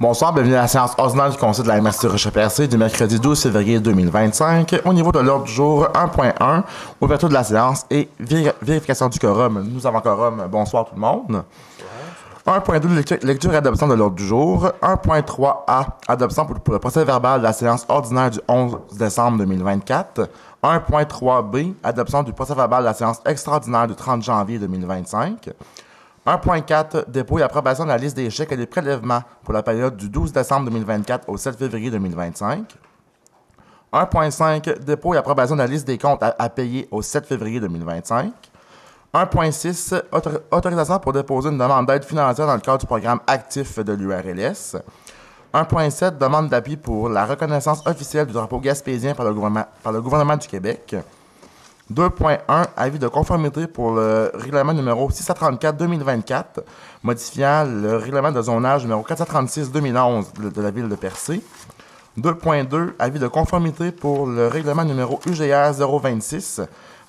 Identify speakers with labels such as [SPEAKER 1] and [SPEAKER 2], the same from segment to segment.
[SPEAKER 1] Bonsoir, bienvenue à la séance ordinaire du Conseil de la MRC Rocher-Percé du mercredi 12 février 2025. Au niveau de l'ordre du jour 1.1, ouverture de la séance et vérification du quorum. Nous avons quorum. Bonsoir tout le monde. 1.2, lecture et adoption de l'ordre du jour. 1.3a, adoption pour le procès verbal de la séance ordinaire du 11 décembre 2024. 1.3b, adoption du procès verbal de la séance extraordinaire du 30 janvier 2025. 1.4, dépôt et approbation de la liste des chèques et des prélèvements pour la période du 12 décembre 2024 au 7 février 2025. 1.5, dépôt et approbation de la liste des comptes à payer au 7 février 2025. 1.6, autorisation pour déposer une demande d'aide financière dans le cadre du programme actif de l'URLS. 1.7, demande d'appui pour la reconnaissance officielle du drapeau gaspésien par le gouvernement du Québec. 2.1, avis de conformité pour le règlement numéro 634-2024, modifiant le règlement de zonage numéro 436-2011 de la ville de Percé. 2.2, avis de conformité pour le règlement numéro UGR 026,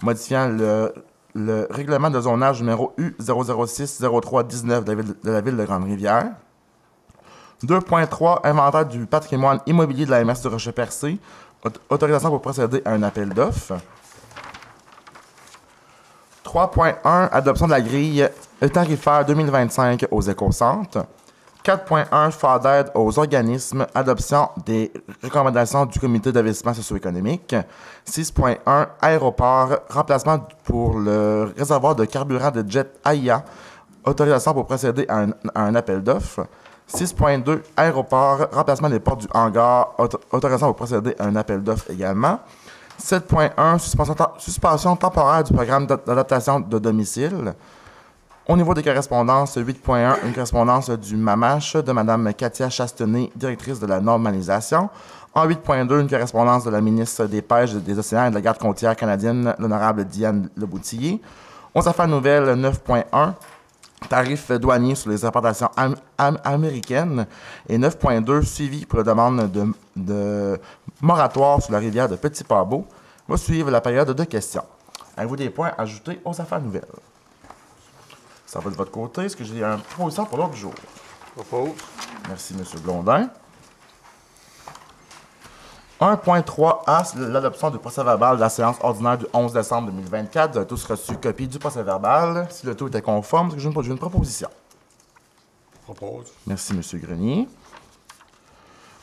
[SPEAKER 1] modifiant le règlement de zonage numéro U006-03-19 de la ville de Grande-Rivière. 2.3, inventaire du patrimoine immobilier de la MRC de Rocher-Percé, autorisation pour procéder à un appel d'offres. 3.1, adoption de la grille tarifaire 2025 aux écocentres. 4.1, fonds d'aide aux organismes, adoption des recommandations du comité d'investissement socio-économique. 6.1, aéroport, remplacement pour le réservoir de carburant de jet AIA, autorisation pour procéder à un appel d'offres. 6.2, aéroport, remplacement des portes du hangar, autorisation pour procéder à un appel d'offres également. 7.1, suspension temporaire du programme d'adaptation de domicile. Au niveau des correspondances, 8.1, une correspondance du MAMACH de Mme Katia Chastenay, directrice de la normalisation. En 8.2, une correspondance de la ministre des Pêches, des Océans et de la Garde côtière canadienne, l'honorable Diane Leboutillier. Aux affaires nouvelles, 9.1, tarif douanier sur les importations américaines. Et 9.2, suivi pour la demande de moratoire sur la rivière de Petit-Pabot. Va suivre la période de questions. Avez-vous des points ajoutés aux affaires nouvelles? Ça va de votre côté. Est-ce que j'ai une proposition pour l'ordre du jour?
[SPEAKER 2] Propose.
[SPEAKER 1] Merci, M. Blondin. 1.3a, c'est l'adoption du procès-verbal de la séance ordinaire du 11 décembre 2024. Vous avez tous reçu copie du procès-verbal. Si le tout était conforme, j'ai une proposition.
[SPEAKER 2] Propose.
[SPEAKER 1] Merci, M. Grenier.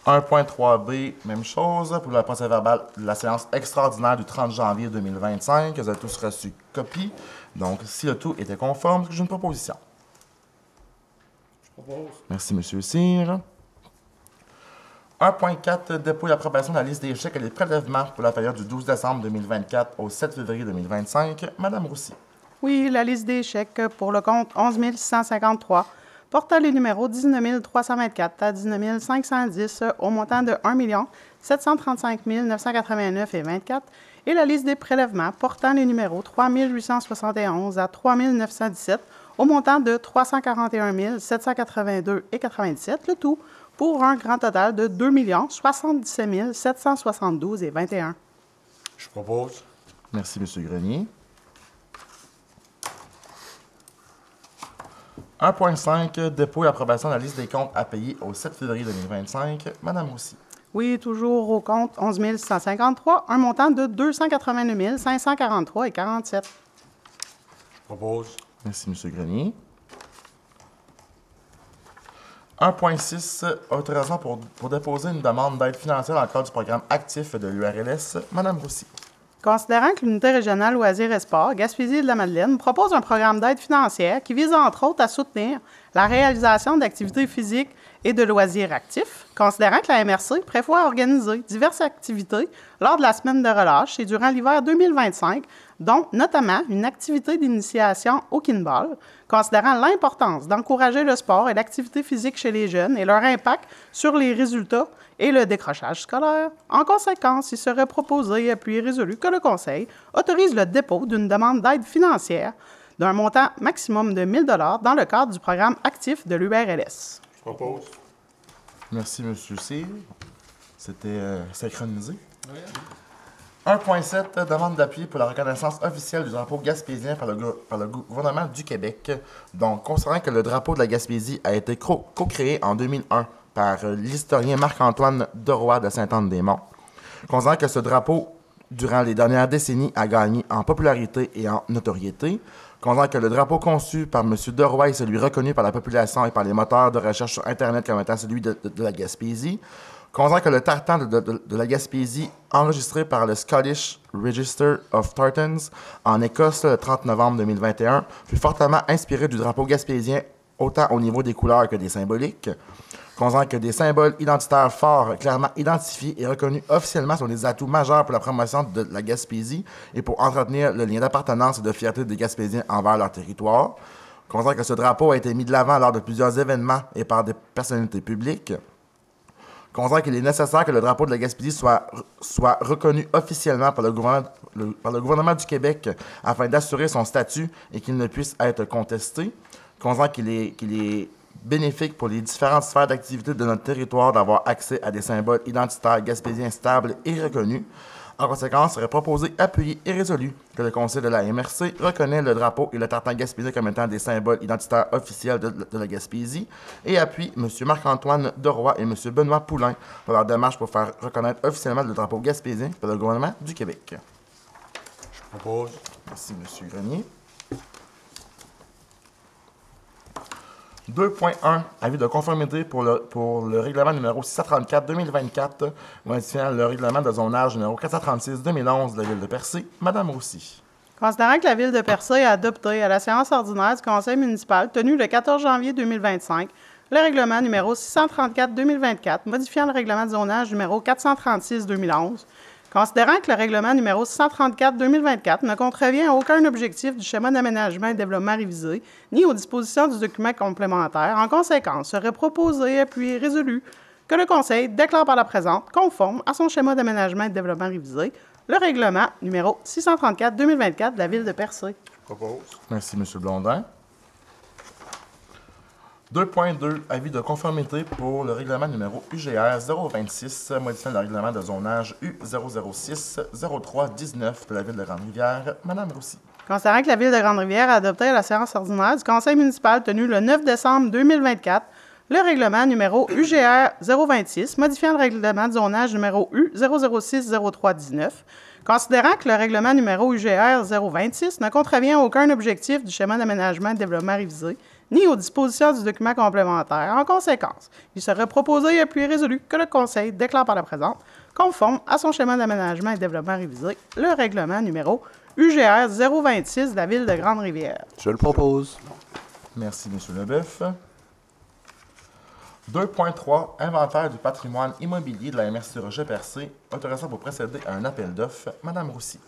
[SPEAKER 1] 1.3b, même chose, pour le procès-verbal de la séance extraordinaire du 30 janvier 2025. Vous avez tous reçu copie. Donc, si le tout était conforme, j'ai une proposition.
[SPEAKER 2] Je propose.
[SPEAKER 1] Merci, M. Cyr. 1.4, dépôt et approbation de la liste des chèques et des prélèvements pour la période du 12 décembre 2024 au 7 février 2025. Madame Roussy.
[SPEAKER 3] Oui, la liste des chèques pour le compte 11 653, portant les numéros 19 324 à 19 510 au montant de 1 735 989,24 et la liste des prélèvements portant les numéros 3 871 à 3 917 au montant de 341 782,97, le tout pour un grand total de 2 77 772,21.
[SPEAKER 2] Je propose.
[SPEAKER 1] Merci, M. Grenier. 1.5, dépôt et approbation de la liste des comptes à payer au 7 février 2025. Madame Roussy.
[SPEAKER 3] Oui, toujours au compte 11 653, un montant de 289 543,47.
[SPEAKER 2] Je propose.
[SPEAKER 1] Merci, M. Grenier. 1.6, autorisation pour déposer une demande d'aide financière dans le cadre du programme actif de l'URLS. Madame Roussy.
[SPEAKER 3] Considérant que l'Unité régionale Loisirs et Sports Gaspésie-de-la-Madeleine propose un programme d'aide financière qui vise entre autres à soutenir la réalisation d'activités physiques et de loisirs actifs, considérant que la MRC prévoit organiser diverses activités lors de la semaine de relâche et durant l'hiver 2025, dont notamment une activité d'initiation au kinball, considérant l'importance d'encourager le sport et l'activité physique chez les jeunes et leur impact sur les résultats et le décrochage scolaire. En conséquence, il serait proposé, appuyé et résolu que le Conseil autorise le dépôt d'une demande d'aide financière d'un montant maximum de 1 000 $ dans le cadre du programme actif de l'URLS.
[SPEAKER 2] Je propose.
[SPEAKER 1] Merci, M. Cyr. C'était synchronisé. Oui. 1.7, demande d'appui pour la reconnaissance officielle du drapeau gaspésien par le gouvernement du Québec. Donc, considérant que le drapeau de la Gaspésie a été co-créé en 2001 par l'historien Marc-Antoine Deroy de Sainte-Anne-des-Monts, considérant que ce drapeau, durant les dernières décennies, a gagné en popularité et en notoriété, considérant que le drapeau conçu par M. Deroy est celui reconnu par la population et par les moteurs de recherche sur Internet comme étant celui de la Gaspésie, considérant que le tartan de la Gaspésie, enregistré par le Scottish Register of Tartans en Écosse le 30 novembre 2021, fut fortement inspiré du drapeau gaspésien autant au niveau des couleurs que des symboliques, considérant que des symboles identitaires forts, clairement identifiés et reconnus officiellement sont des atouts majeurs pour la promotion de la Gaspésie et pour entretenir le lien d'appartenance et de fierté des Gaspésiens envers leur territoire, considérant que ce drapeau a été mis de l'avant lors de plusieurs événements et par des personnalités publiques, considérant qu'il est nécessaire que le drapeau de la Gaspésie soit reconnu officiellement par le gouvernement du Québec afin d'assurer son statut et qu'il ne puisse être contesté, considérant qu'il est bénéfique pour les différentes sphères d'activité de notre territoire d'avoir accès à des symboles identitaires gaspésiens stables et reconnus. En conséquence, il serait proposé, appuyé et résolu que le Conseil de la MRC reconnaît le drapeau et le tartan gaspésien comme étant des symboles identitaires officiels de la Gaspésie et appuie M. Marc-Antoine Deroy et M. Benoît Poulain pour leur démarche pour faire reconnaître officiellement le drapeau gaspésien par le gouvernement du Québec.
[SPEAKER 2] Je propose.
[SPEAKER 1] Merci, M. Grenier. 2.1. Avis de conformité pour le règlement numéro 634-2024, modifiant le règlement de zonage numéro 436-2011 de la Ville de Percé. Madame Roussy.
[SPEAKER 3] Considérant que la Ville de Percé a adopté à la séance ordinaire du Conseil municipal tenue le 14 janvier 2025 le règlement numéro 634-2024, modifiant le règlement de zonage numéro 436-2011, considérant que le règlement numéro 634-2024 ne contrevient à aucun objectif du schéma d'aménagement et de développement révisé, ni aux dispositions du document complémentaire, en conséquence, serait proposé, appuyé et résolu que le Conseil déclare par la présente, conforme à son schéma d'aménagement et de développement révisé, le règlement numéro 634-2024 de la Ville de Percé.
[SPEAKER 2] Je propose.
[SPEAKER 1] Merci, M. Blondin. 2.2. Avis de conformité pour le règlement numéro UGR 026, modifiant le règlement de zonage U006-03-19 de la Ville de Grande-Rivière. Madame Roussy.
[SPEAKER 3] Considérant que la Ville de Grande-Rivière a adopté à la séance ordinaire du Conseil municipal tenue le 9 décembre 2024 le règlement numéro UGR 026, modifiant le règlement de zonage numéro U006-03-19, considérant que le règlement numéro UGR 026 ne contrevient à aucun objectif du schéma d'aménagement et de développement révisé, ni aux dispositions du document complémentaire. En conséquence, il serait proposé et appuyé résolu que le Conseil déclare par la présente, conforme à son schéma d'aménagement et de développement révisé, le règlement numéro UGR 026 de la Ville de Grande-Rivière.
[SPEAKER 4] Je le propose.
[SPEAKER 1] Merci, M. Leboeuf. 2.3. Inventaire du patrimoine immobilier de la MRC Rocher-Percé, autorisation pour procéder à un appel d'offres. Madame Roussy.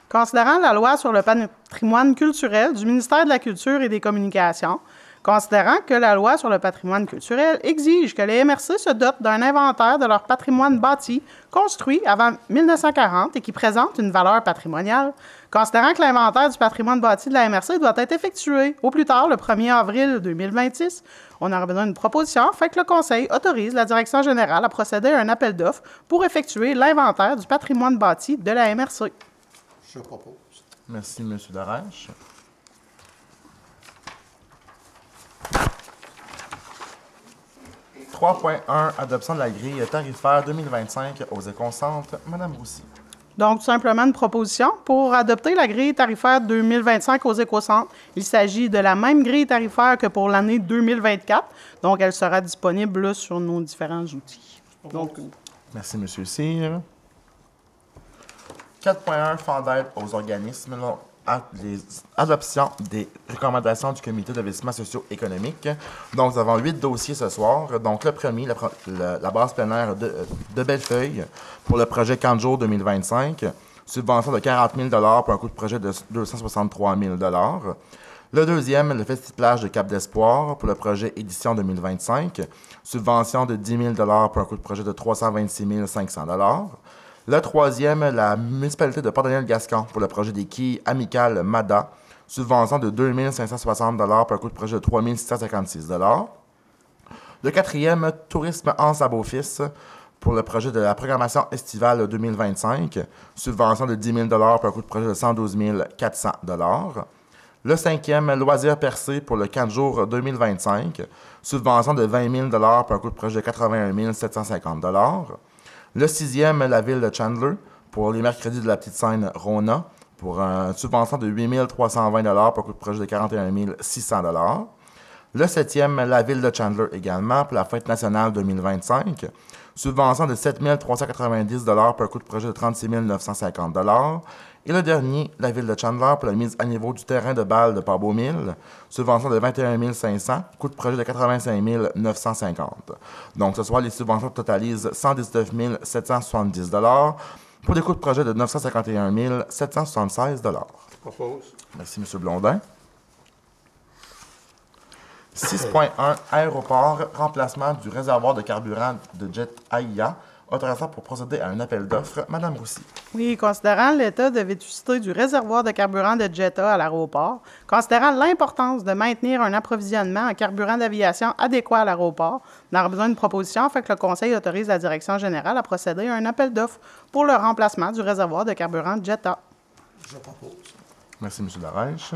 [SPEAKER 3] Considérant la loi sur le patrimoine culturel du ministère de la Culture et des Communications, considérant que la loi sur le patrimoine culturel exige que les MRC se dotent d'un inventaire de leur patrimoine bâti construit avant 1940 et qui présente une valeur patrimoniale, considérant que l'inventaire du patrimoine bâti de la MRC doit être effectué au plus tard le 1er avril 2026, on aura besoin d'une proposition afin que le Conseil autorise la Direction générale à procéder à un appel d'offres pour effectuer l'inventaire du patrimoine bâti de la MRC.
[SPEAKER 4] Je propose.
[SPEAKER 1] Merci, M. Darèche. 3.1. Adoption de la grille tarifaire 2025 aux éconcentres. Madame Roussy.
[SPEAKER 3] Donc, tout simplement une proposition pour adopter la grille tarifaire 2025 aux écocentres. Il s'agit de la même grille tarifaire que pour l'année 2024. Donc, elle sera disponible là, sur nos différents outils. Donc,
[SPEAKER 1] merci, M. Cyr. 4.1. Fonds d'aide aux organismes. Adoption des recommandations du Comité d'investissement socio-économique. Donc, nous avons 8 dossiers ce soir. Donc, le premier, la base plein air de Bellefeuille pour le projet Camp de jour 2025. Subvention de 40 000 pour un coût de projet de 263 000 Le deuxième, le Festi-Plage de Cap-d'Espoir pour le projet Édition 2025. Subvention de 10 000 pour un coût de projet de 326 500 Le troisième, la municipalité de Port-Daniel-Gascon pour le projet des quilles amicales MADA. Subvention de 2 560 pour un coût de projet de 3 656 Le quatrième, Tourisme Anse à Beaufils pour le projet de la programmation estivale 2025. Subvention de 10 000 pour un coût de projet de 112 400 Le 5e, loisir percé pour le 4 jours 2025. Subvention de 20 000 $ pour un coût de projet de 81 750 $. Le 6e, la ville de Chandler pour les mercredis de la petite scène Rona pour une subvention de 8 320 $ pour un coût de projet de 41 600 $. Le 7e, la ville de Chandler également pour la fête nationale 2025. Subvention de 7 390 $ pour un coût de projet de 36 950 $. Et le dernier, la ville de Chandler pour la mise à niveau du terrain de balle de Port-Beaumille. Subvention de 21 500 $, coût de projet de 85 950 $. Donc, ce soir, les subventions totalisent 119 770 $ pour des coûts de projet de 951 776 $.
[SPEAKER 2] Je propose.
[SPEAKER 1] Merci, M. Blondin. 6.1 Aéroport, remplacement du réservoir de carburant de Jet AIA, autorisation pour procéder à un appel d'offres. Madame Roussy.
[SPEAKER 3] Oui, considérant l'état de vétusté du réservoir de carburant de Jetta à l'aéroport, considérant l'importance de maintenir un approvisionnement en carburant d'aviation adéquat à l'aéroport, on aura besoin d'une proposition afin que le Conseil autorise la Direction générale à procéder à un appel d'offres pour le remplacement du réservoir de carburant Jetta.
[SPEAKER 4] Je propose.
[SPEAKER 1] Merci, M. Darèche.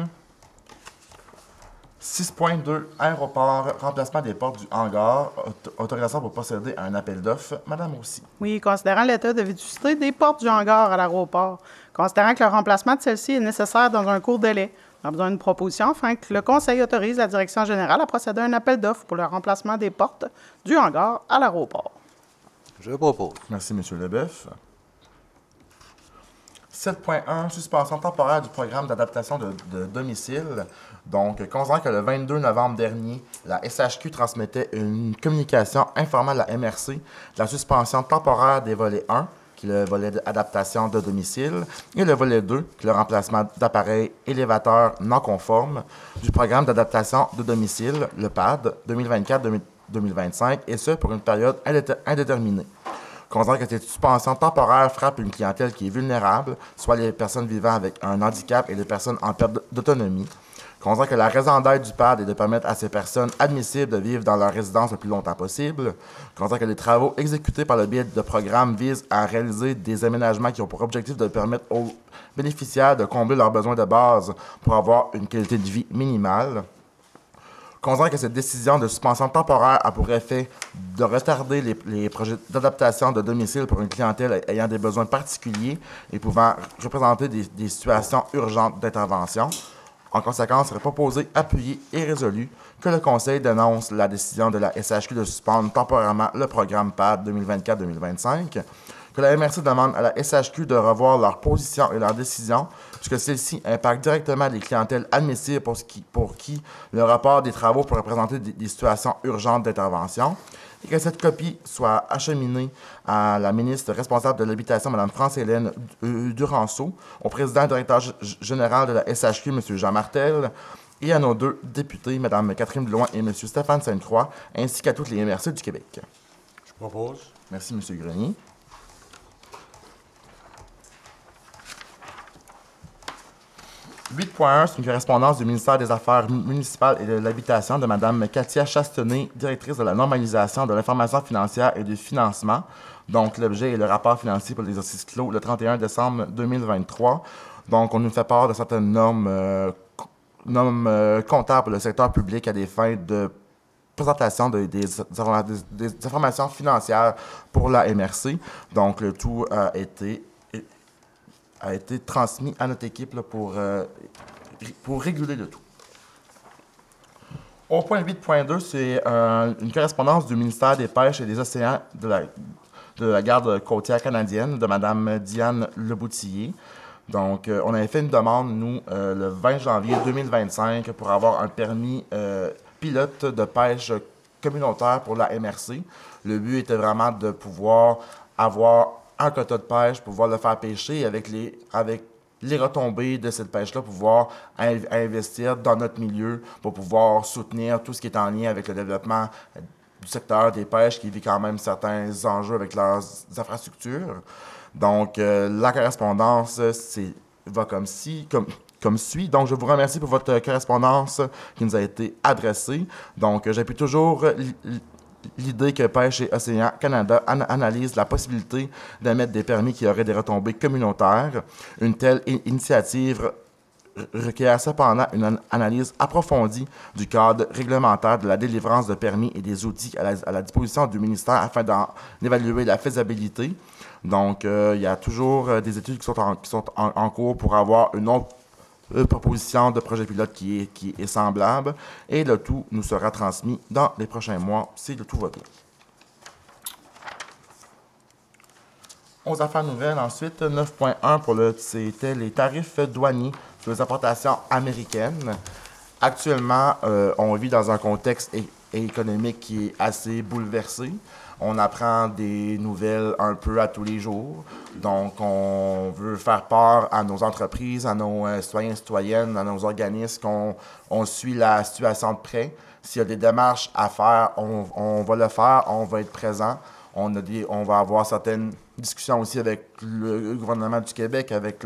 [SPEAKER 1] 6.2 Aéroport, remplacement des portes du hangar, autorisation pour procéder à un appel d'offres. Madame Roussy.
[SPEAKER 3] Oui, considérant l'état de vétusté des portes du hangar à l'aéroport, considérant que le remplacement de celle-ci est nécessaire dans un court délai, on a besoin d'une proposition afin que le Conseil autorise la Direction générale à procéder à un appel d'offres pour le remplacement des portes du hangar à l'aéroport.
[SPEAKER 4] Je propose.
[SPEAKER 1] Merci, M. Leboeuf. 7.1 Suspension temporaire du programme d'adaptation de domicile. Donc, considérant que le 22 novembre dernier, la SHQ transmettait une communication informant la MRC de la suspension temporaire des volets 1, qui est le volet d'adaptation de domicile, et le volet 2, qui est le remplacement d'appareils élévateurs non conformes, du programme d'adaptation de domicile, le PAD, 2024-2025, et ce, pour une période indéterminée. Considérant que cette suspension temporaire frappe une clientèle qui est vulnérable, soit les personnes vivant avec un handicap et les personnes en perte d'autonomie. Considérant que la raison d'être du PAD est de permettre à ces personnes admissibles de vivre dans leur résidence le plus longtemps possible. Considérant que les travaux exécutés par le biais de programmes visent à réaliser des aménagements qui ont pour objectif de permettre aux bénéficiaires de combler leurs besoins de base pour avoir une qualité de vie minimale. Considérant que cette décision de suspension temporaire a pour effet de retarder les projets d'adaptation de domicile pour une clientèle ayant des besoins particuliers et pouvant représenter des situations urgentes d'intervention. En conséquence, il serait proposé, appuyé et résolu que le Conseil dénonce la décision de la SHQ de suspendre temporairement le programme PAD 2024-2025, que la MRC demande à la SHQ de revoir leur position et leur décision, puisque celle-ci impacte directement les clientèles admissibles pour qui le report des travaux pourrait présenter des situations urgentes d'intervention, et que cette copie soit acheminée à la ministre responsable de l'Habitation, Mme France-Hélène Duranceau, au président et directeur général de la SHQ, M. Jean Martel, et à nos deux députés, Mme Catherine Blouin et M. Stéphane Sainte-Croix, ainsi qu'à toutes les MRC du Québec.
[SPEAKER 2] Je propose.
[SPEAKER 1] Merci, M. Grenier. 8.1, c'est une correspondance du ministère des Affaires municipales et de l'Habitation de Mme Katia Chastenay, directrice de la normalisation de l'information financière et du financement. Donc, l'objet est le rapport financier pour l'exercice clos le 31 décembre 2023. Donc, on nous fait part de certaines normes comptables pour le secteur public à des fins de présentation des informations financières pour la MRC. Donc, le tout a été transmis à notre équipe là, pour réguler le tout. Au point 8.2, c'est une correspondance du ministère des Pêches et des Océans de la garde côtière canadienne de Mme Diane Leboutillier. Donc, on avait fait une demande, nous, le 20 janvier 2025 pour avoir un permis pilote de pêche communautaire pour la MRC. Le but était vraiment de pouvoir avoir un quota de pêche, pouvoir le faire pêcher avec les retombées de cette pêche-là, pouvoir investir dans notre milieu pour pouvoir soutenir tout ce qui est en lien avec le développement du secteur des pêches qui vit quand même certains enjeux avec leurs infrastructures. Donc, la correspondance va comme suit. Donc, je vous remercie pour votre correspondance qui nous a été adressée. Donc, j'appuie toujours l'idée que Pêche et Océan Canada analyse la possibilité d'émettre des permis qui auraient des retombées communautaires. Une telle initiative requiert cependant une analyse approfondie du cadre réglementaire de la délivrance de permis et des outils à la disposition du ministère afin d'en évaluer la faisabilité. Donc, il y a toujours des études qui sont en cours pour avoir une autre proposition de projet pilote qui est semblable. Et le tout nous sera transmis dans les prochains mois si le tout va bien. Aux affaires nouvelles, ensuite, 9.1 c'était les tarifs douaniers sur les importations américaines. Actuellement, on vit dans un contexte économique qui est assez bouleversé. On apprend des nouvelles un peu à tous les jours. Donc, on veut faire part à nos entreprises, à nos citoyens et citoyennes, à nos organismes qu'on suit la situation de près. S'il y a des démarches à faire, on va le faire, on va être présent. On va avoir certaines discussions aussi avec le gouvernement du Québec, avec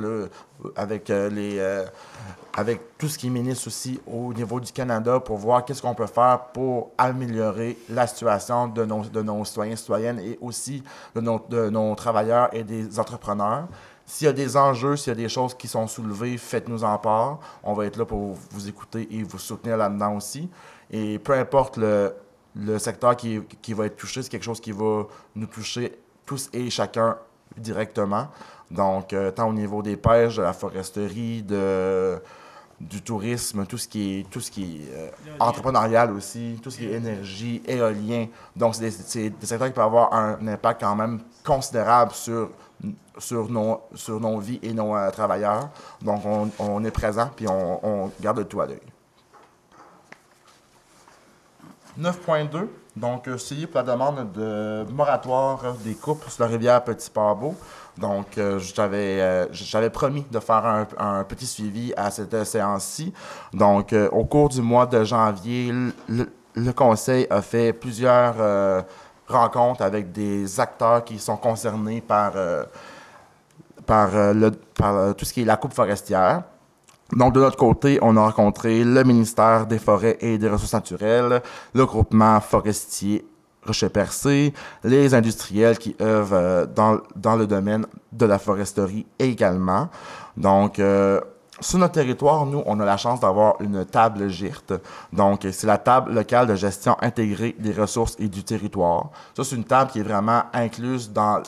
[SPEAKER 1] tout ce qui est ministre aussi au niveau du Canada pour voir qu'est-ce qu'on peut faire pour améliorer la situation de nos citoyens et citoyennes et aussi de nos travailleurs et des entrepreneurs. S'il y a des enjeux, s'il y a des choses qui sont soulevées, faites-nous en part. On va être là pour vous écouter et vous soutenir là-dedans aussi. Et peu importe le secteur qui va être touché, c'est quelque chose qui va nous toucher tous et chacun directement. Donc, tant au niveau des pêches, de la foresterie, du tourisme, tout ce qui est entrepreneurial aussi, tout ce qui est énergie, éolien. Donc, c'est des secteurs qui peuvent avoir un impact quand même considérable sur nos vies et nos travailleurs. Donc, on est présent puis on garde le tout à l'œil. 9.2, donc suivi pour la demande de moratoire des coupes sur la rivière Petit-Barbeau. Donc, j'avais promis de faire un petit suivi à cette séance-ci. Donc, au cours du mois de janvier, le Conseil a fait plusieurs rencontres avec des acteurs qui sont concernés par tout ce qui est la coupe forestière. Donc, de notre côté, on a rencontré le ministère des Forêts et des Ressources naturelles, le groupement forestier Rocher-Percé, les industriels qui œuvrent dans le domaine de la foresterie également. Donc, sur notre territoire, nous, on a la chance d'avoir une table GIRT. Donc, c'est la table locale de gestion intégrée des ressources et du territoire. Ça, c'est une table qui est vraiment incluse dans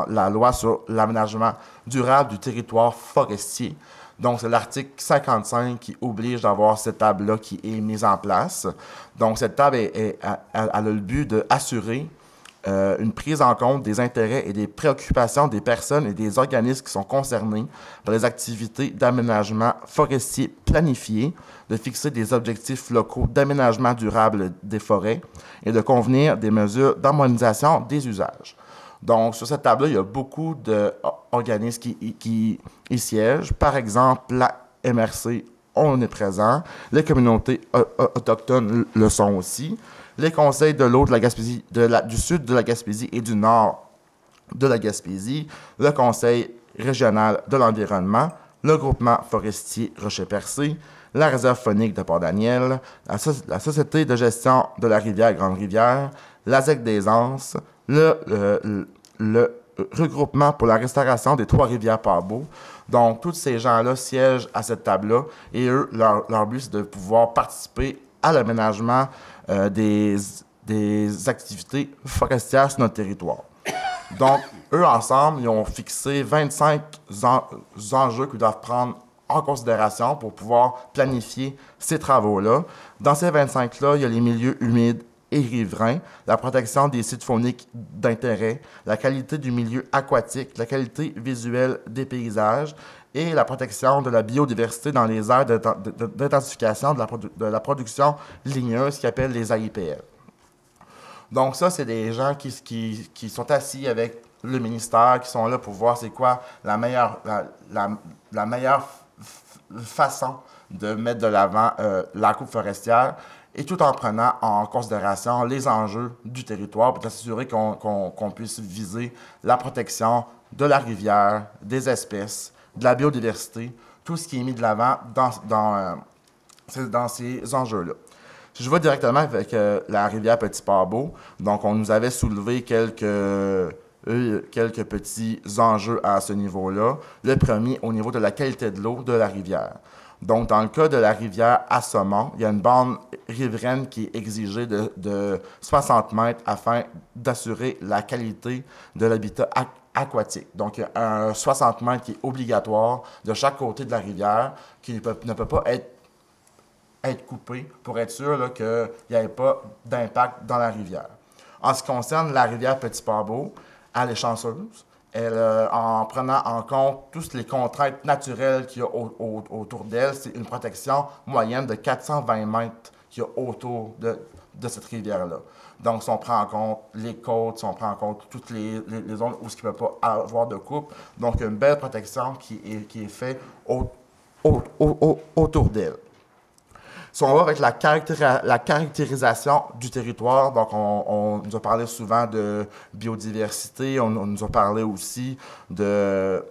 [SPEAKER 1] la loi sur l'aménagement durable du territoire forestier. Donc, c'est l'article 55 qui oblige d'avoir cette table-là qui est mise en place. Donc, cette table a le but d'assurer une prise en compte des intérêts et des préoccupations des personnes et des organismes qui sont concernés par les activités d'aménagement forestier planifiées, de fixer des objectifs locaux d'aménagement durable des forêts et de convenir des mesures d'harmonisation des usages. Donc, sur cette table-là, il y a beaucoup d'organismes qui y siègent. Par exemple, la MRC, on est présent. Les communautés autochtones le sont aussi. Les conseils de l'eau de la Gaspésie, du sud de la Gaspésie et du nord de la Gaspésie. Le conseil régional de l'environnement. Le groupement forestier Rocher-Percé. La réserve faunique de Port-Daniel. La Société de gestion de la rivière Grande-Rivière. La ZEC des Anses. Le regroupement pour la restauration des Trois-Rivières-Pas-Beau. Donc, tous ces gens-là siègent à cette table-là et eux, leur but, c'est de pouvoir participer à l'aménagement des activités forestières sur notre territoire. Donc, eux, ensemble, ils ont fixé 25 enjeux qu'ils doivent prendre en considération pour pouvoir planifier ces travaux-là. Dans ces 25-là, il y a les milieux humides et riverains, la protection des sites fauniques d'intérêt, la qualité du milieu aquatique, la qualité visuelle des paysages et la protection de la biodiversité dans les aires d'intensification de la production ligneuse qu'ils appellent les AIPL. Donc ça, c'est des gens qui sont assis avec le ministère, qui sont là pour voir c'est quoi la meilleure façon de mettre de l'avant la coupe forestière, et tout en prenant en considération les enjeux du territoire pour s'assurer qu'on puisse viser la protection de la rivière, des espèces, de la biodiversité, tout ce qui est mis de l'avant dans ces enjeux-là. Si je vais directement avec la rivière Petit-Barbeau, donc on nous avait soulevé quelques petits enjeux à ce niveau-là. Le premier, au niveau de la qualité de l'eau de la rivière. Donc, dans le cas de la rivière Assommon, il y a une bande riveraine qui est exigée de 60 mètres afin d'assurer la qualité de l'habitat aquatique. Donc, il y a un 60 mètres qui est obligatoire de chaque côté de la rivière qui ne peut pas être coupé pour être sûr qu'il n'y ait pas d'impact dans la rivière. En ce qui concerne la rivière Petit-Barbeau, elle est chanceuse. En prenant en compte toutes les contraintes naturelles qu'il y a autour d'elle, c'est une protection moyenne de 420 mètres qu'il y a autour de cette rivière-là. Donc, si on prend en compte les côtes, si on prend en compte toutes les zones où il ne peut pas avoir de coupe, donc une belle protection qui est faite autour d'elle. Si on va avec la caractérisation du territoire, donc on nous a parlé souvent de biodiversité, on nous a parlé aussi de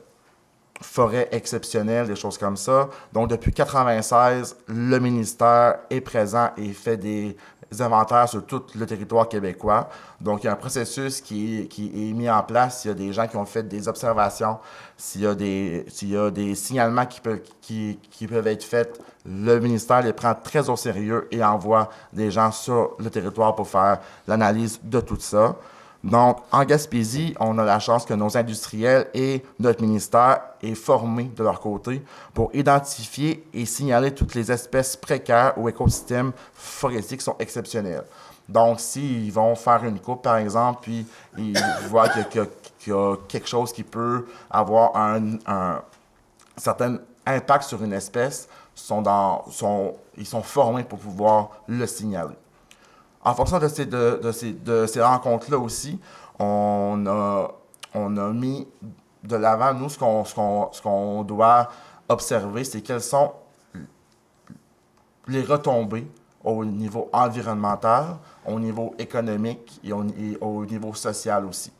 [SPEAKER 1] forêts exceptionnelles, des choses comme ça. Donc, depuis 1996, le ministère est présent et fait des inventaires sur tout le territoire québécois. Donc, il y a un processus qui est mis en place. Il y a des gens qui ont fait des observations. S'il y a des signalements qui peuvent être faits, le ministère les prend très au sérieux et envoie des gens sur le territoire pour faire l'analyse de tout ça. Donc, en Gaspésie, on a la chance que nos industriels et notre ministère est formés de leur côté pour identifier et signaler toutes les espèces précaires ou écosystèmes forestiers qui sont exceptionnels. Donc, s'ils vont faire une coupe, par exemple, puis ils voient qu'il y a quelque chose qui peut avoir un certain impact sur une espèce, ils sont formés pour pouvoir le signaler. En fonction de ces rencontres-là aussi, on a mis de l'avant, nous, ce qu'on doit observer, c'est quelles sont les retombées au niveau environnemental, au niveau économique et au niveau social aussi.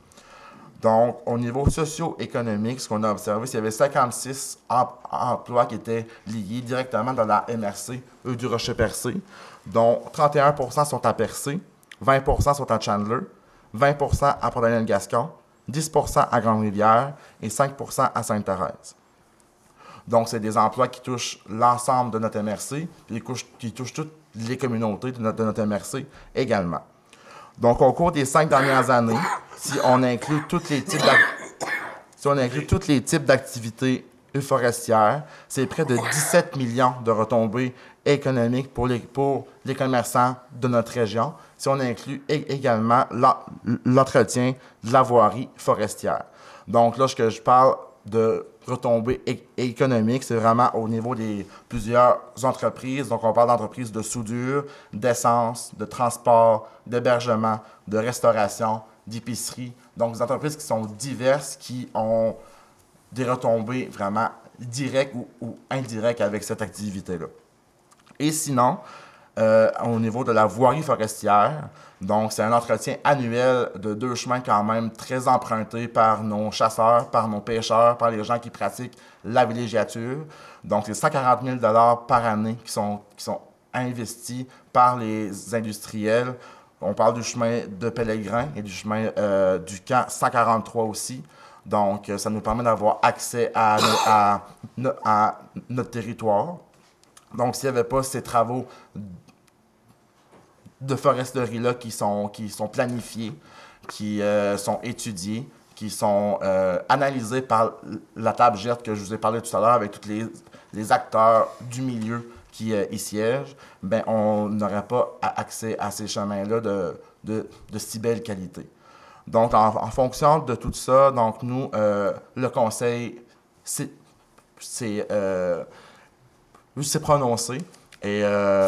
[SPEAKER 1] Donc, au niveau socio-économique, ce qu'on a observé, c'est qu'il y avait 56 emplois qui étaient liés directement dans la MRC, du Rocher-Percé, dont 31 sont à Percé, 20 sont à Chandler, 20 à Port-Daniel-Gascon, 10 à Grande-Rivière et 5 à Sainte-Thérèse. Donc, c'est des emplois qui touchent l'ensemble de notre MRC, qui touchent toutes les communautés de notre MRC également. Donc, au cours des 5 dernières années, si on inclut tous les types d'activités forestières, c'est près de 17 millions de retombées économiques pour les commerçants de notre région, si on inclut également l'entretien de la voirie forestière. Donc, lorsque je parle de retombées économiques, c'est vraiment au niveau des plusieurs entreprises. Donc, on parle d'entreprises de soudure, d'essence, de transport, d'hébergement, de restauration, d'épicerie. Donc, des entreprises qui sont diverses, qui ont des retombées vraiment directes ou indirectes avec cette activité-là. Et sinon, au niveau de la voirie forestière, donc c'est un entretien annuel de 2 chemins quand même très empruntés par nos chasseurs, par nos pêcheurs, par les gens qui pratiquent la villégiature. Donc, c'est 140 000 $ par année qui sont investis par les industriels. On parle du chemin de Pèlerin et du chemin du camp 143 aussi. Donc, ça nous permet d'avoir accès à notre territoire. Donc, s'il n'y avait pas ces travaux de foresterie-là qui sont planifiés, qui sont étudiés, qui sont analysés par la table GERT que je vous ai parlé tout à l'heure avec tous les acteurs du milieu qui y siègent, ben on n'aurait pas accès à ces chemins-là de si belle qualité. Donc, en fonction de tout ça, donc nous, le conseil s'est prononcé et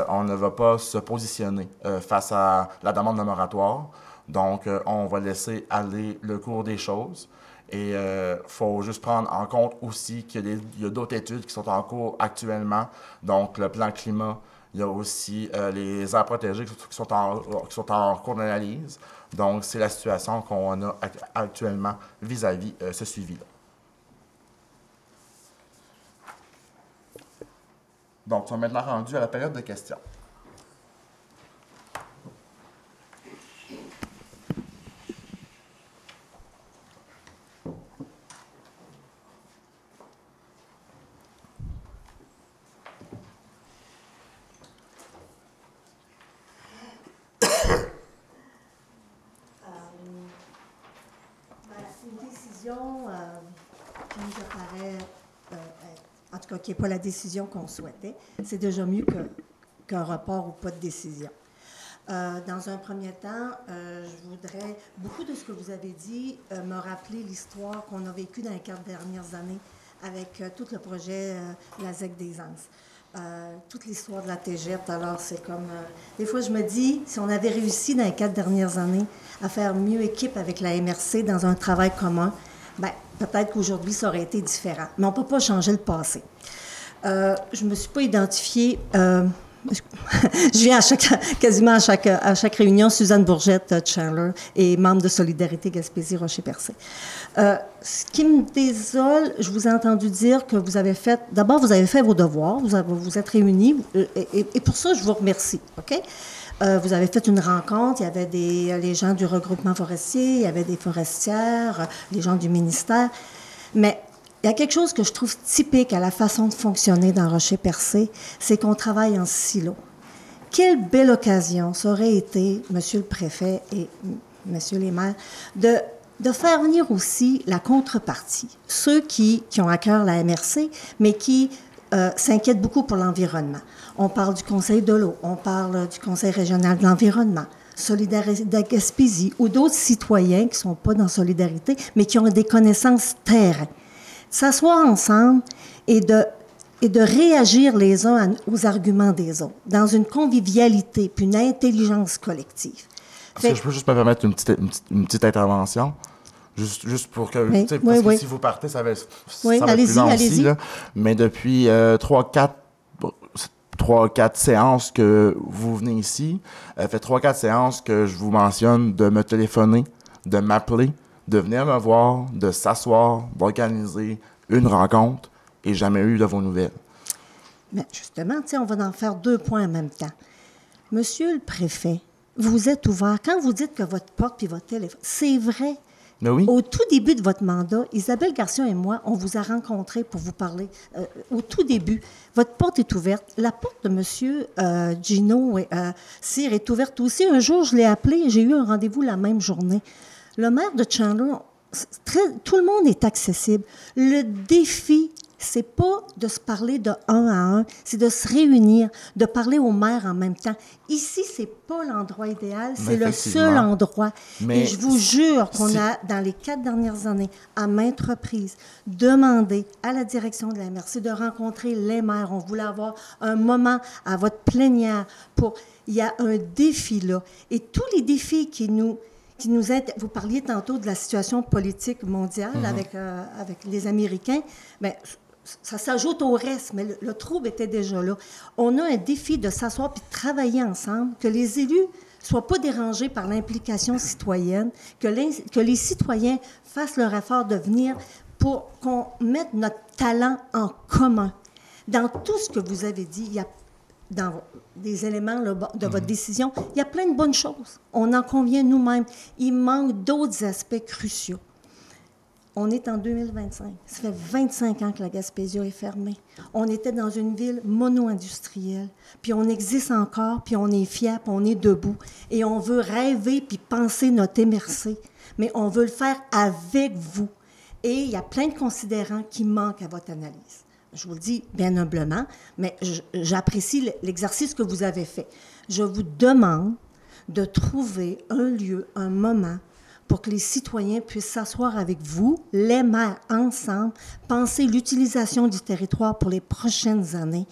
[SPEAKER 1] on ne va pas se positionner face à la demande de moratoire. Donc, on va laisser aller le cours des choses. Et il faut juste prendre en compte aussi qu'il y a d'autres études qui sont en cours actuellement. Donc, le plan climat, il y a aussi les aires protégées qui sont en cours d'analyse. Donc, c'est la situation qu'on a actuellement vis-à-vis ce suivi-là. Donc, on est maintenant rendu à la période de questions.
[SPEAKER 5] tout cas, qui n'est pas la décision qu'on souhaitait. C'est déjà mieux qu'un report ou pas de décision. Dans un premier temps, je voudrais, beaucoup de ce que vous avez dit me rappeler l'histoire qu'on a vécue dans les 4 dernières années avec tout le projet la ZEC des Anses. Toute l'histoire de la TGET, alors c'est comme... des fois, je me dis, si on avait réussi dans les 4 dernières années à faire mieux équipe avec la MRC dans un travail commun, bien, peut-être qu'aujourd'hui, ça aurait été différent. Mais on ne peut pas changer le passé. Je ne me suis pas identifiée... je viens quasiment à chaque réunion, Suzanne Bourgette, Chandler, et membre de Solidarité Gaspésie-Rocher-Percé. Ce qui me désole, je vous ai entendu dire que vous avez fait... D'abord, vous avez fait vos devoirs, vous êtes réunis, et pour ça, je vous remercie, OK? Vous avez fait une rencontre, il y avait les gens du regroupement forestier, il y avait des forestières, les gens du ministère, mais... Il y a quelque chose que je trouve typique à la façon de fonctionner dans Rocher-Percé, c'est qu'on travaille en silo. Quelle belle occasion ça aurait été, Monsieur le préfet et Messieurs les maires, de faire venir aussi la contrepartie, ceux qui ont à cœur la MRC, mais qui s'inquiètent beaucoup pour l'environnement. On parle du Conseil de l'eau, on parle du Conseil régional de l'environnement, Solidarité de Gaspésie, ou d'autres citoyens qui ne sont pas dans Solidarité, mais qui ont des connaissances terrain. S'asseoir ensemble et de réagir les uns aux arguments des autres, dans une convivialité puis une intelligence collective.
[SPEAKER 1] Est-ce que je peux juste me permettre une petite intervention? Juste pour que...
[SPEAKER 5] Oui,
[SPEAKER 1] parce que
[SPEAKER 5] oui.
[SPEAKER 1] si vous partez, ça va être
[SPEAKER 5] Oui,
[SPEAKER 1] ça va être plus
[SPEAKER 5] allez-y,
[SPEAKER 1] long
[SPEAKER 5] allez-y.
[SPEAKER 1] aussi. Là. Mais depuis 3-4 séances que vous venez ici, fait 3-4 séances que je vous mentionne de me téléphoner, de m'appeler, de venir me voir, de s'asseoir, d'organiser une rencontre et jamais eu de vos nouvelles.
[SPEAKER 5] Mais justement, on va en faire 2 points en même temps. Monsieur le préfet, vous êtes ouvert. Quand vous dites que votre porte puis votre téléphone, c'est vrai.
[SPEAKER 1] Mais oui.
[SPEAKER 5] Au tout début de votre mandat, Isabelle Garcia et moi, on vous a rencontrés pour vous parler. Au tout début, votre porte est ouverte. La porte de Monsieur Gino Cyr est ouverte aussi. Un jour, je l'ai appelé et j'ai eu un rendez-vous la même journée. Le maire de Chandler, tout le monde est accessible. Le défi, c'est pas de se parler de un à un, c'est de se réunir, de parler au maire en même temps. Ici, c'est pas l'endroit idéal, c'est le seul endroit.
[SPEAKER 1] Mais
[SPEAKER 5] et je vous jure qu'on a, dans les 4 dernières années, à maintes reprises, demandé à la direction de la MRC de rencontrer les maires. On voulait avoir un moment à votre plénière pour... Il y a un défi là. Et tous les défis qui nous aident... Vous parliez tantôt de la situation politique mondiale avec les Américains. Bien, ça s'ajoute au reste, mais le trouble était déjà là. On a un défi de s'asseoir puis de travailler ensemble, que les élus ne soient pas dérangés par l'implication citoyenne, que les citoyens fassent leur effort de venir pour qu'on mette notre talent en commun. Dans tout ce que vous avez dit, il y a dans des éléments là, de votre décision, il y a plein de bonnes choses. On en convient nous-mêmes. Il manque d'autres aspects cruciaux. On est en 2025. Ça fait 25 ans que la Gaspésie est fermée. On était dans une ville mono-industrielle, puis on existe encore, puis on est fiers, puis on est debout. Et on veut rêver puis penser notre MRC, mais on veut le faire avec vous. Et il y a plein de considérants qui manquent à votre analyse. Je vous le dis bien humblement, mais j'apprécie l'exercice que vous avez fait. Je vous demande de trouver un lieu, un moment, pour que les citoyens puissent s'asseoir avec vous, les maires, ensemble, penser l'utilisation du territoire pour les prochaines années.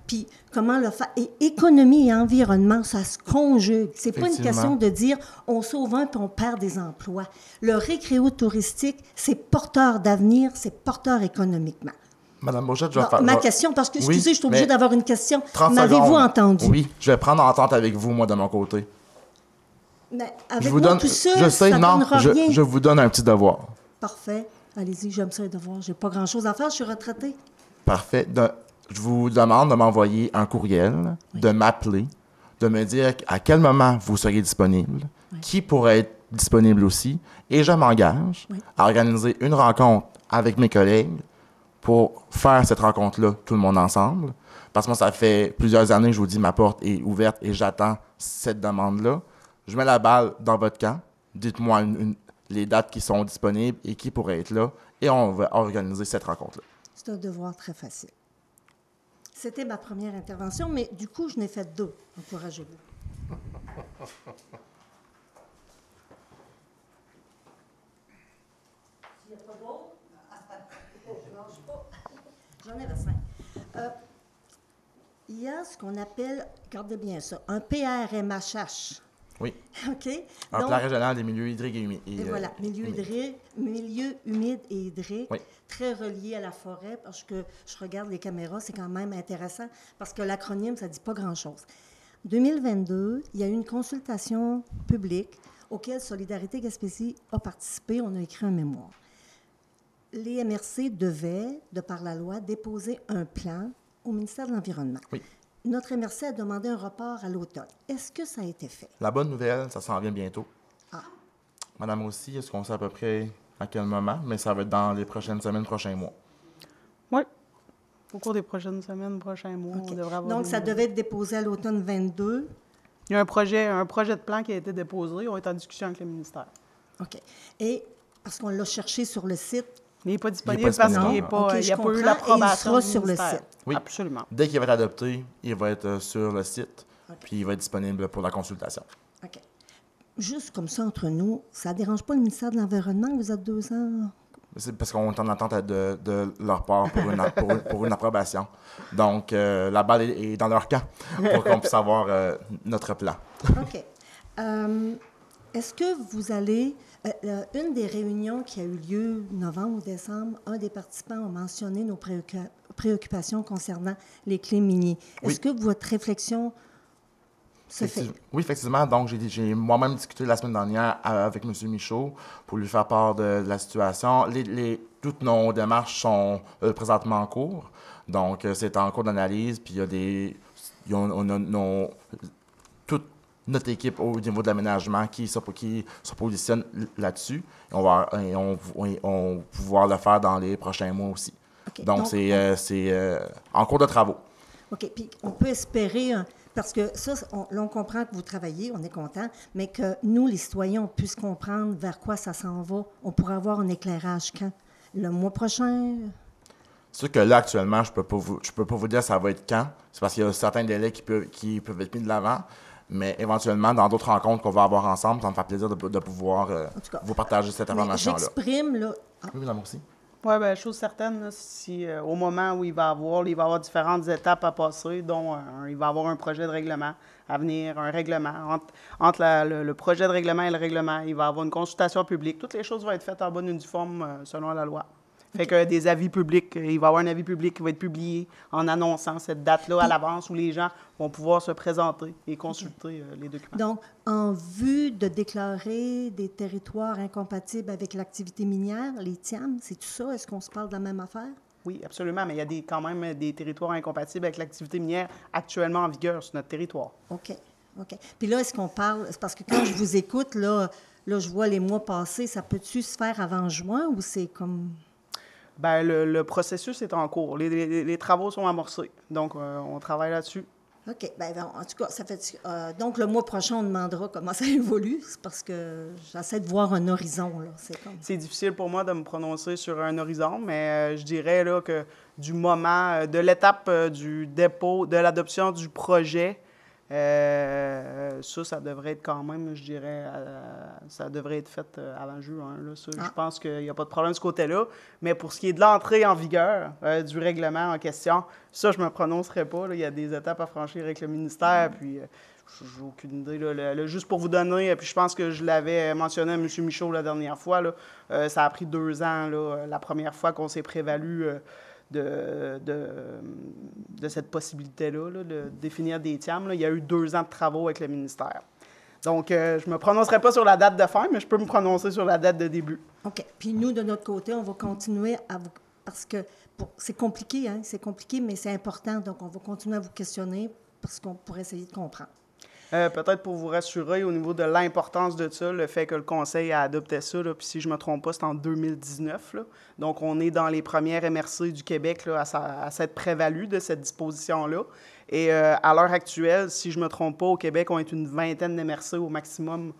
[SPEAKER 5] Puis comment le faire. Et économie et environnement, ça se conjugue. C'est pas une question de dire on sauve un puis on perd des emplois. Le récréo-touristique, c'est porteur d'avenir, c'est porteur économiquement.
[SPEAKER 1] Madame Bourgette, je vais faire...
[SPEAKER 5] Ma question, parce que, excusez, je suis obligée d'avoir une question.
[SPEAKER 1] 30
[SPEAKER 5] M'avez-vous
[SPEAKER 1] secondes.
[SPEAKER 5] entendu?
[SPEAKER 1] Oui, je vais prendre entente avec vous, moi, de mon côté.
[SPEAKER 5] Mais avec
[SPEAKER 1] Je vous
[SPEAKER 5] moi
[SPEAKER 1] donne,
[SPEAKER 5] tout seul,
[SPEAKER 1] je sais,
[SPEAKER 5] ça
[SPEAKER 1] non,
[SPEAKER 5] donnera rien.
[SPEAKER 1] je vous donne un petit devoir.
[SPEAKER 5] Parfait. Allez-y, j'aime ça les devoirs. J'ai pas grand-chose à faire, je suis retraitée.
[SPEAKER 1] Parfait. Je vous demande de m'envoyer un courriel, de m'appeler, de me dire à quel moment vous seriez disponible, qui pourrait être disponible aussi, et je m'engage à organiser une rencontre avec mes collègues pour faire cette rencontre-là, tout le monde ensemble. Parce que moi, ça fait plusieurs années, je vous dis, ma porte est ouverte et j'attends cette demande-là. Je mets la balle dans votre camp. Dites-moi les dates qui sont disponibles et qui pourraient être là. Et on va organiser cette rencontre-là.
[SPEAKER 5] C'est un devoir très facile. C'était ma première intervention, mais du coup, je n'ai fait 2. Encouragez-vous. J'en avais 5. Il y a ce qu'on appelle, regardez bien ça, un PRMHH.
[SPEAKER 1] Oui.
[SPEAKER 5] OK?
[SPEAKER 1] Un
[SPEAKER 5] Donc,
[SPEAKER 1] plan régional des milieux hydriques et humides.
[SPEAKER 5] et voilà, milieu humide et hydrique,
[SPEAKER 1] Oui.
[SPEAKER 5] très relié à la forêt, parce que je regarde les caméras, c'est quand même intéressant, parce que l'acronyme, ça ne dit pas grand-chose. 2022, il y a eu une consultation publique auquel Solidarité Gaspésie a participé. On a écrit un mémoire. Les MRC devaient, de par la loi, déposer un plan au ministère de l'Environnement.
[SPEAKER 1] Oui.
[SPEAKER 5] Notre MRC a demandé un report à l'automne. Est-ce que ça a été fait?
[SPEAKER 1] La bonne nouvelle, ça s'en vient bientôt.
[SPEAKER 5] Ah.
[SPEAKER 1] Madame aussi, est-ce qu'on sait à peu près à quel moment? Mais ça va être dans les prochaines semaines, prochains mois.
[SPEAKER 3] Oui. Au cours des prochaines semaines, prochains mois,
[SPEAKER 5] OK.
[SPEAKER 3] on devrait avoir
[SPEAKER 5] Donc,
[SPEAKER 3] des
[SPEAKER 5] ça
[SPEAKER 3] nouvelles.
[SPEAKER 5] devait être déposé à l'automne 22.
[SPEAKER 3] Il y a un projet de plan qui a été déposé. On est en discussion avec le ministère.
[SPEAKER 5] OK. Et parce qu'on l'a cherché sur le site.
[SPEAKER 3] Mais il n'est pas disponible
[SPEAKER 1] disponible.
[SPEAKER 3] parce qu'il
[SPEAKER 1] Non.
[SPEAKER 3] n'est pas,
[SPEAKER 5] OK,
[SPEAKER 3] il n'y a
[SPEAKER 5] je
[SPEAKER 3] pas eu
[SPEAKER 5] comprends.
[SPEAKER 3] l'approbation
[SPEAKER 5] Et il sera
[SPEAKER 3] du
[SPEAKER 5] sur le
[SPEAKER 3] ministère.
[SPEAKER 5] site.
[SPEAKER 1] Oui.
[SPEAKER 3] Absolument.
[SPEAKER 1] Dès qu'il va être adopté, il va être sur le site,
[SPEAKER 5] OK.
[SPEAKER 1] puis il va être disponible pour la consultation.
[SPEAKER 5] OK. Juste comme ça, entre nous, ça ne dérange pas le ministère de l'Environnement que vous êtes 2 ans?
[SPEAKER 1] C'est parce qu'on est en attente de leur part pour une approbation. Donc, la balle est dans leur camp pour qu'on puisse avoir notre plan.
[SPEAKER 5] OK. Est-ce que vous allez... une des réunions qui a eu lieu novembre ou décembre, un des participants a mentionné nos préoccupations concernant les clés miniers. Est-ce que votre réflexion se fait?
[SPEAKER 1] Oui, effectivement. Donc, j'ai moi-même discuté la semaine dernière avec M. Michaud pour lui faire part de la situation. Toutes nos démarches sont présentement en cours. Donc, c'est en cours d'analyse. Puis, on a toute notre équipe au niveau de l'aménagement qui se positionne là-dessus. On va pouvoir le faire dans les prochains mois aussi.
[SPEAKER 5] OK.
[SPEAKER 1] Donc, c'est en cours de travaux.
[SPEAKER 5] OK. Puis, on peut espérer... Parce que ça, on comprend que vous travaillez, on est content, mais que nous, les citoyens, on puisse comprendre vers quoi ça s'en va. On pourrait avoir un éclairage quand? Le mois prochain?
[SPEAKER 1] C'est sûr que là, actuellement, je peux pas vous dire ça va être quand. C'est parce qu'il y a certains délais qui peuvent être mis de l'avant. Mais éventuellement, dans d'autres rencontres qu'on va avoir ensemble, ça me fait plaisir de pouvoir vous partager cette
[SPEAKER 5] Mais
[SPEAKER 1] information-là.
[SPEAKER 5] j'exprime, là... Ah,
[SPEAKER 1] Oui, madame aussi.
[SPEAKER 3] Oui, bien, chose certaine, là, si au moment où il va y avoir différentes étapes à passer, dont il va y avoir un projet de règlement à venir, un règlement. Entre le projet de règlement et le règlement, il va y avoir une consultation publique. Toutes les choses vont être faites en bonne et due forme selon la loi. Fait que des avis publics, il va y avoir un avis public qui va être publié en annonçant cette date-là à l'avance où les gens vont pouvoir se présenter et consulter les documents.
[SPEAKER 5] donc, en vue de déclarer des territoires incompatibles avec l'activité minière, les TIAM, c'est tout ça? Est-ce qu'on se parle de la même affaire?
[SPEAKER 3] Oui, absolument, mais il y a quand même des territoires incompatibles avec l'activité minière actuellement en vigueur sur notre territoire.
[SPEAKER 5] OK. OK. Puis là, est-ce qu'on parle... C'est parce que quand je vous écoute, là, je vois les mois passés, ça peut-tu se faire avant juin ou c'est comme...
[SPEAKER 3] Bien, le processus est en cours. Les travaux sont amorcés. Donc, on travaille là-dessus.
[SPEAKER 5] OK. Bien, en tout cas, ça fait... donc, le mois prochain, on demandera comment ça évolue. C'est parce que j'essaie de voir un horizon, là.
[SPEAKER 3] C'est difficile pour moi de me prononcer sur un horizon, mais je dirais là, que du moment, de l'étape du dépôt, de l'adoption du projet, ça devrait être quand même, je dirais, ça devrait être fait avant juin. Là, ça. Je pense qu'il n'y a pas de problème de ce côté-là. Mais pour ce qui est de l'entrée en vigueur du règlement en question, ça, je ne me prononcerai pas. Là. Il y a des étapes à franchir avec le ministère, puis j'ai aucune idée. Là, juste pour vous donner, puis je pense que je l'avais mentionné à M. Michaud la dernière fois, là, ça a pris 2 ans, là, la première fois qu'on s'est prévalu de cette possibilité-là, là, de définir des TIAM. Là. Il y a eu 2 ans de travaux avec le ministère. Donc, je ne me prononcerai pas sur la date de fin, mais je peux me prononcer sur la date de début.
[SPEAKER 5] OK. Puis nous, de notre côté, on va continuer à vous... Parce que c'est compliqué, hein? C'est compliqué, mais c'est important. Donc, on va continuer à vous questionner pour essayer de comprendre.
[SPEAKER 3] Peut-être pour vous rassurer au niveau de l'importance de ça, le fait que le Conseil a adopté ça, là, puis si je ne me trompe pas, c'est en 2019. Là. Donc, on est dans les premières MRC du Québec là, à s'être prévalu de cette disposition-là. Et à l'heure actuelle, si je ne me trompe pas, au Québec, on est une 20aine d'MRC au maximum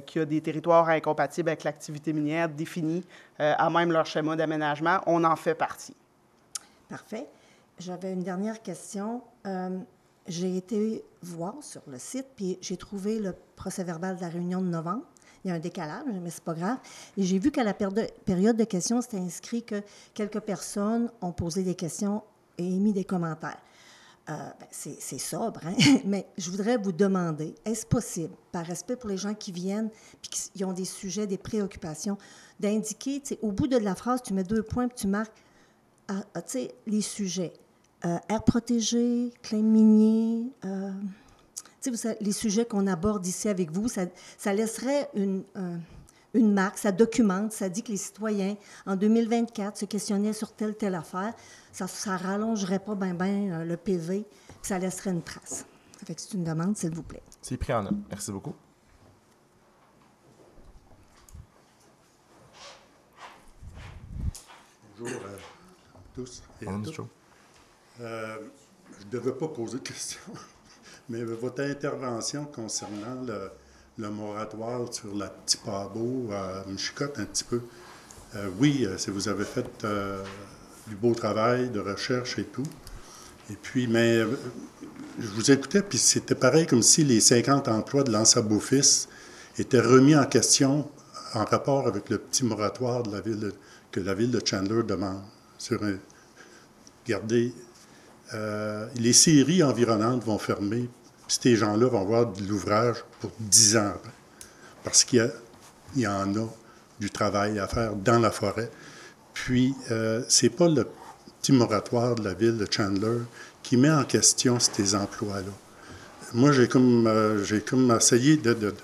[SPEAKER 3] qui a des territoires incompatibles avec l'activité minière définis à même leur schéma d'aménagement. On en fait partie.
[SPEAKER 5] Parfait. J'avais une dernière question. J'ai été voir sur le site, puis j'ai trouvé le procès-verbal de la réunion de novembre. Il y a un décalage, mais c'est pas grave. Et j'ai vu qu'à la période de questions, c'était inscrit que quelques personnes ont posé des questions et émis des commentaires. C'est sobre, hein? Mais je voudrais vous demander, est-ce possible, par respect pour les gens qui viennent et qui ont des sujets, des préoccupations, d'indiquer, au bout de la phrase, tu mets 2 points puis tu marques les sujets. Air protégé, claim minier, les sujets qu'on aborde ici avec vous, ça laisserait une marque, ça documente, ça dit que les citoyens, en 2024, se questionnaient sur telle affaire. Ça ne rallongerait pas bien le PV, puis ça laisserait une trace. Ça fait que c'est une demande, s'il vous plaît.
[SPEAKER 1] C'est pris en note. Merci beaucoup.
[SPEAKER 2] Bonjour à tous et à
[SPEAKER 1] On
[SPEAKER 2] toutes. Je ne devais pas poser de questions, mais votre intervention concernant le moratoire sur la Tipabo me chicote un petit peu. Oui, vous avez fait du beau travail de recherche et tout. Et puis, mais je vous écoutais, puis c'était pareil comme si les 50 emplois de l'Ansa-Beaufils étaient remis en question en rapport avec le petit moratoire de que la ville de Chandler demande. Regardez, les scieries environnantes vont fermer, puis ces gens-là vont avoir de l'ouvrage pour 10 ans après, parce qu'il y en a du travail à faire dans la forêt. Puis, c'est pas le petit moratoire de la ville de Chandler qui met en question ces emplois-là. Moi, j'ai comme essayé de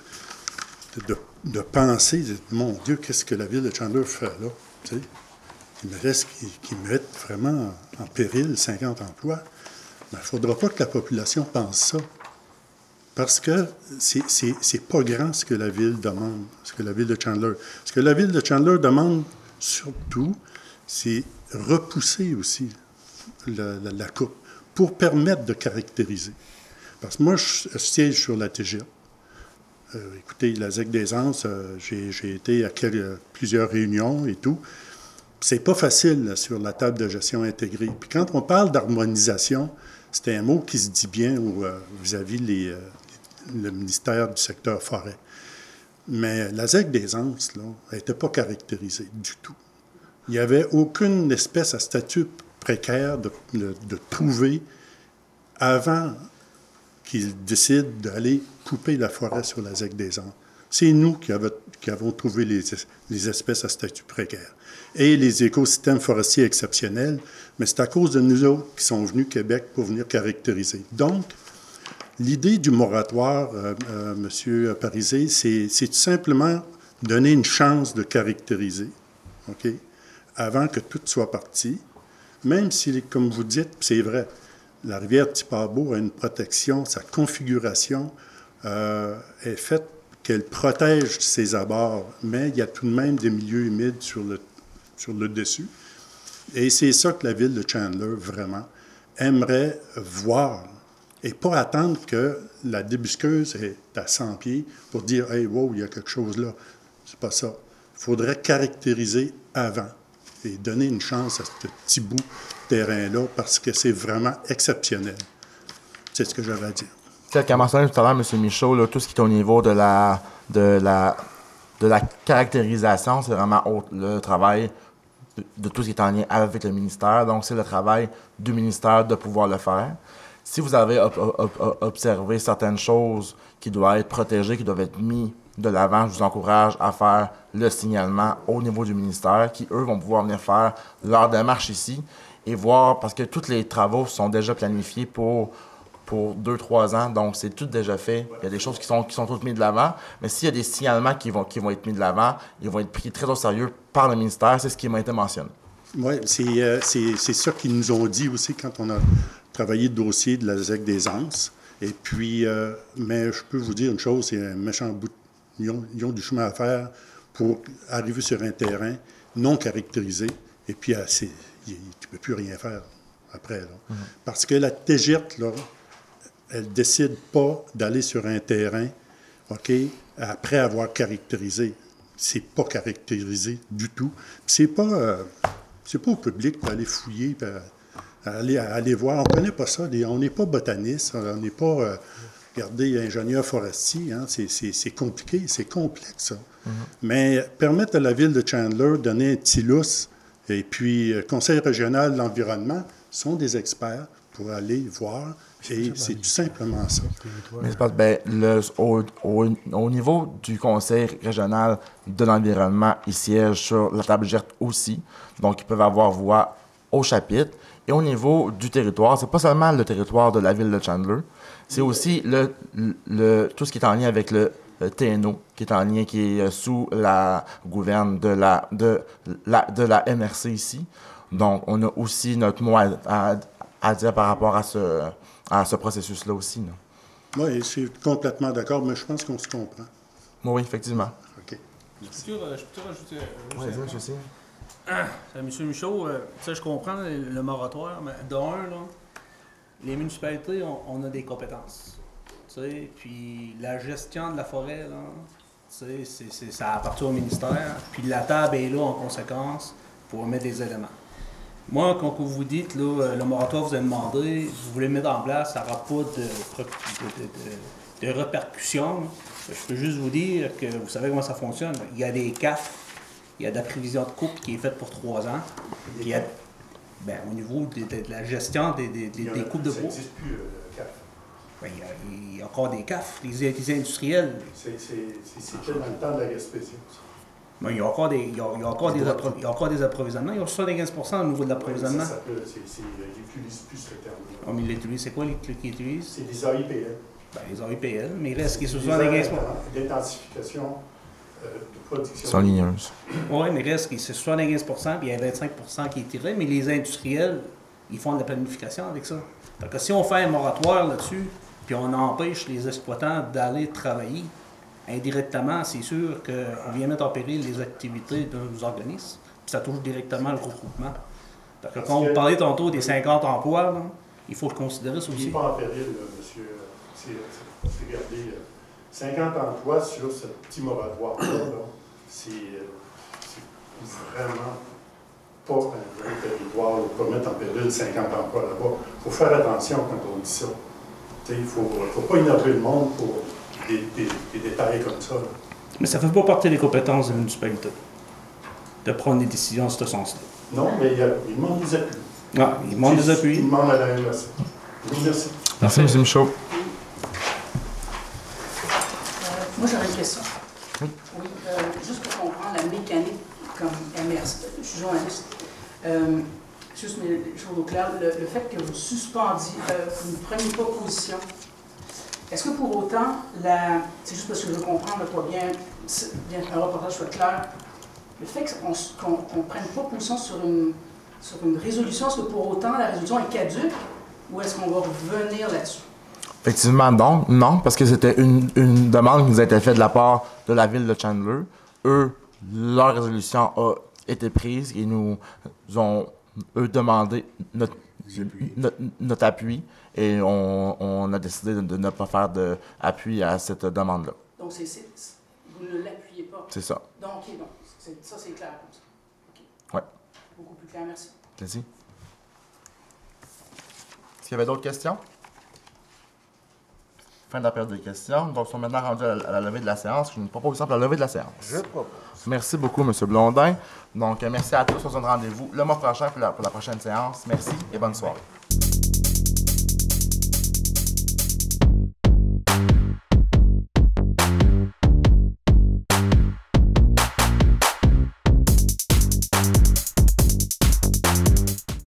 [SPEAKER 2] penser, mon Dieu, qu'est-ce que la ville de Chandler fait là? Tu sais, qui mettent vraiment en péril 50 emplois. Il ne faudra pas que la population pense ça. Parce que c'est pas grand ce que la ville demande, ce que la ville de Chandler. Ce que la ville de Chandler demande surtout, c'est repousser aussi la coupe pour permettre de caractériser. Parce que moi, je siège sur la TGA. Écoutez, la ZEC des Anses, j'ai été à plusieurs réunions et tout. C'est pas facile là, sur la table de gestion intégrée. Puis quand on parle d'harmonisation, c'est un mot qui se dit bien vis-à-vis le ministère du secteur forêt. Mais la ZEC des Anses, là, elle n'était pas caractérisée du tout. Il n'y avait aucune espèce à statut précaire de trouver avant qu'ils décident d'aller couper la forêt sur la ZEC des Anses. C'est nous qui avons trouvé les espèces à statut précaire. Et les écosystèmes forestiers exceptionnels, mais c'est à cause de nous autres qui sont venus au Québec pour venir caractériser. Donc, l'idée du moratoire, M. Parisé, c'est tout simplement donner une chance de caractériser, OK, avant que tout soit parti, même si, comme vous dites, c'est vrai, la rivière Tipabo a une protection, sa configuration est faite qu'elle protège ses abords, mais il y a tout de même des milieux humides sur le dessus. Et c'est ça que la ville de Chandler, vraiment, aimerait voir. Et pas attendre que la débusqueuse est à 100 pieds pour dire « Hey, wow, il y a quelque chose là ». C'est pas ça. Il faudrait caractériser avant et donner une chance à ce petit bout de terrain-là parce que c'est vraiment exceptionnel. C'est ce que j'avais à dire.
[SPEAKER 1] Tel qu'a mentionné tout à l'heure, M. Michaud, là, tout ce qui est au niveau de la caractérisation, c'est vraiment le travail de tout ce qui est en lien avec le ministère. Donc, c'est le travail du ministère de pouvoir le faire. Si vous avez observé certaines choses qui doivent être protégées, qui doivent être mises de l'avant, je vous encourage à faire le signalement au niveau du ministère, qui, eux, vont pouvoir venir faire leur démarche ici et voir, parce que tous les travaux sont déjà planifiés pour 2-3 ans, donc c'est tout déjà fait. Il y a des choses qui sont toutes mises de l'avant, mais s'il y a des signalements qui vont être mis de l'avant, ils vont être pris très au sérieux par le ministère, c'est ce qui m'a été mentionné.
[SPEAKER 2] Oui, c'est ça qu'ils nous ont dit aussi quand on a travaillé le dossier de la ZEC des Anses. Et puis, mais je peux vous dire une chose, c'est un méchant bout. Ils ont du chemin à faire pour arriver sur un terrain non caractérisé, et puis tu ne peux plus rien faire après. Là. Mm-hmm. Parce que la TGIRT, là, elle ne décide pas d'aller sur un terrain, OK, après avoir caractérisé. C'est pas caractérisé du tout. C'est pas au public d'aller fouiller. à aller voir. On ne connaît pas ça. On n'est pas botaniste, on n'est pas, regardez, ingénieur forestier. Hein, c'est compliqué, c'est complexe, ça. Mais permettre à la ville de Chandler de donner un petit lousse, et puis le Conseil régional de l'environnement sont des experts pour aller voir, et c'est tout simplement ça.
[SPEAKER 1] Mais c'est parce que, au niveau du Conseil régional de l'environnement, ils siègent sur la table gerte aussi, donc ils peuvent avoir voix au chapitre. Et au niveau du territoire, c'est pas seulement le territoire de la ville de Chandler, c'est aussi tout ce qui est en lien avec le TNO, qui est en lien, qui est sous la gouverne de la MRC ici. Donc, on a aussi notre mot à dire par rapport à ce processus-là aussi. Là.
[SPEAKER 2] Oui, je suis complètement d'accord, mais je pense qu'on se comprend.
[SPEAKER 1] Oui, effectivement.
[SPEAKER 2] OK.
[SPEAKER 6] Je peux rajouter?
[SPEAKER 1] Oui, je sais.
[SPEAKER 6] Monsieur Michaud, je comprends le moratoire, mais là, les municipalités, on a des compétences. Puis la gestion de la forêt, là, ça appartient au ministère. Puis la table est là en conséquence pour mettre des éléments. Moi, quand vous dites là, le moratoire vous a demandé, vous voulez mettre en place, ça n'aura pas de répercussions. Je peux juste vous dire que vous savez comment ça fonctionne. Il y a des CAF, il y a de la prévision de coupe qui est faite pour 3 ans. Au niveau de la gestion des coupes de bois.
[SPEAKER 2] Ça n'existe plus, le CAF.
[SPEAKER 6] Il y a encore des CAF, les industriels.
[SPEAKER 2] C'était dans le temps de la Gaspésie.
[SPEAKER 6] Il y a encore des approvisionnements. Ils ont 75% au niveau de l'approvisionnement.
[SPEAKER 2] Ils n'utilisent plus ce terme-là.
[SPEAKER 6] Mais ils l'utilisent. C'est quoi qu'ils utilisent?
[SPEAKER 2] C'est des AIPL.
[SPEAKER 6] Les AIPL, mais il reste qu'ils se
[SPEAKER 2] Des
[SPEAKER 6] 75%.
[SPEAKER 2] D'identification de production.
[SPEAKER 1] Sont ligneuses.
[SPEAKER 6] Oui, mais il reste qu'ils se 75%, puis il y a 25% qui est tiré, mais les industriels, ils font de la planification avec ça. Donc, si on fait un moratoire là-dessus, puis on empêche les exploitants d'aller travailler, indirectement, c'est sûr qu'on vient mettre en péril les activités de nos organismes, puis ça touche directement le regroupement. Donc, quand vous parlez tantôt des 50 emplois, là, il faut le considérer ça aussi.
[SPEAKER 2] Il n'est pas en péril, là, monsieur. Regardez, 50 emplois sur ce petit moratoire-là, c'est vraiment pas un vrai territoire pour mettre en péril 50 emplois là-bas. Il faut faire attention quand on dit ça. Il ne faut pas innover le monde pour des détails comme ça. Là.
[SPEAKER 6] Mais ça ne fait pas partie des compétences de la municipalité de prendre des décisions en ce sens-là.
[SPEAKER 2] Non, mais il demande des appuis.
[SPEAKER 6] Ah, il demande des appuis.
[SPEAKER 2] Il demande à la MRC. Merci.
[SPEAKER 1] Merci, M. Michaud.
[SPEAKER 7] Moi, j'aurais une question.
[SPEAKER 1] Oui.
[SPEAKER 7] Oui, juste pour comprendre la mécanique comme MRC, je suis journaliste. Juste mes choses au clair, le fait que vous suspendiez, vous ne preniez pas position, est-ce que pour autant, c'est juste parce que je veux comprendre pas bien un reportage soit clair, le fait qu'on ne prenne pas position sur une résolution, est-ce que pour autant la résolution est caduque ou est-ce qu'on va revenir là-dessus?
[SPEAKER 1] Effectivement, donc, non, parce que c'était une demande qui nous a été faite de la part de la ville de Chandler. Eux, leur résolution a été prise et nous ont, eux, demandé notre appui et on a décidé de ne pas faire d'appui à cette demande-là.
[SPEAKER 7] Donc, vous ne l'appuyez pas?
[SPEAKER 1] C'est ça.
[SPEAKER 7] Donc, OK, donc, ça, c'est clair comme ça. OK.
[SPEAKER 1] Oui.
[SPEAKER 7] Beaucoup plus clair, merci.
[SPEAKER 1] Vas-y. Est-ce qu'il y avait d'autres questions? Fin de la période de questions. Donc, nous sommes maintenant rendus à la levée de la séance. Je ne propose pas la levée de la séance.
[SPEAKER 4] Je propose.
[SPEAKER 1] Merci beaucoup, M. Blondin. Donc, merci à tous. On se donne rendez-vous le mois prochain pour la prochaine séance. Merci et bonne soirée.